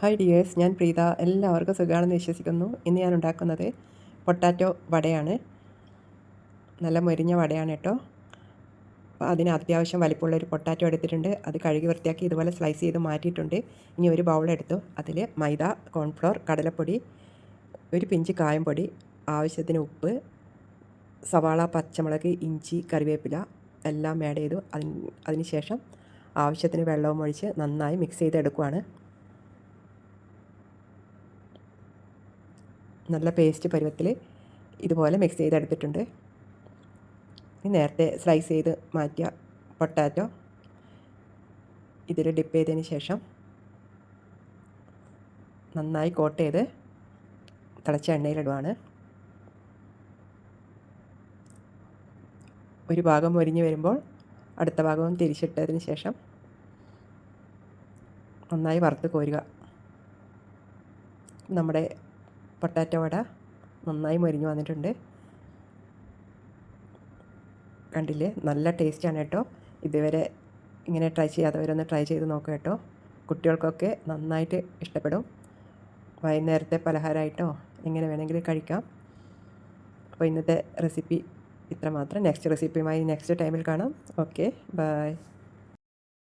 Hi dears, ഞാൻ പ്രീത. എല്ലാവർക്കും സുഖമാണെന്ന് വിശ്വസിക്കുന്നു. ഇന്ന് ഞാൻ ഉണ്ടാക്കുന്നത് പൊട്ടാറ്റോ വടയാണ്. നല്ല മൊരിഞ്ഞ വടയാണ് കേട്ടോ. അപ്പോൾ അതിന് അത്യാവശ്യം വലിപ്പമുള്ളൊരു പൊട്ടാറ്റോ എടുത്തിട്ടുണ്ട്. അത് കഴുകി വൃത്തിയാക്കി ഇതുപോലെ സ്ലൈസ് ചെയ്ത് മാറ്റിയിട്ടുണ്ട്. ഇനി ഒരു ബൗളെടുത്തു. അതിൽ മൈദ, കോൺഫ്ലോർ, കടലപ്പൊടി, ഒരു പിഞ്ച് കായം പൊടി, ആവശ്യത്തിന് ഉപ്പ്, സവാള, പച്ചമുളക്, ഇഞ്ചി, കറിവേപ്പില എല്ലാം ആഡ് ചെയ്തു. അതിന് ശേഷം ആവശ്യത്തിന് വെള്ളവും ഒഴിച്ച് നന്നായി മിക്സ് ചെയ്തെടുക്കുകയാണ്. നല്ല പേസ്റ്റ് പരുവത്തിൽ ഇതുപോലെ മിക്സ് ചെയ്തെടുത്തിട്ടുണ്ട്. നേരത്തെ സ്ലൈസ് ചെയ്ത് മാറ്റിയ പൊട്ടാറ്റോ ഇതിൽ ഡിപ്പ് ചെയ്തതിന് ശേഷം നന്നായി കോട്ട് ചെയ്ത് തിളച്ച എണ്ണയിലിടുവാണ്. ഒരു ഭാഗം മൊരിഞ്ഞ് വരുമ്പോൾ അടുത്ത ഭാഗവും തിരിച്ചിട്ടതിന് ശേഷം നന്നായി വറുത്ത് കോരുക. നമ്മുടെ പൊട്ടാറ്റോ വട നന്നായി മൊരിഞ്ഞ് വന്നിട്ടുണ്ട്. കണ്ടില്ലേ, നല്ല ടേസ്റ്റാണ് കേട്ടോ. ഇതുവരെ ഇങ്ങനെ ട്രൈ ചെയ്യാത്തവരൊന്ന് ട്രൈ ചെയ്ത് നോക്കുക കേട്ടോ. കുട്ടികൾക്കൊക്കെ നന്നായിട്ട് ഇഷ്ടപ്പെടും. വൈകുന്നേരത്തെ പലഹാരമായിട്ടോ എങ്ങനെ വേണമെങ്കിലും കഴിക്കാം. അപ്പോൾ ഇന്നത്തെ റെസിപ്പി ഇത്രമാത്രം. നെക്സ്റ്റ് റെസിപ്പിയുമായി നെക്സ്റ്റ് ടൈമിൽ കാണാം. Okay, by.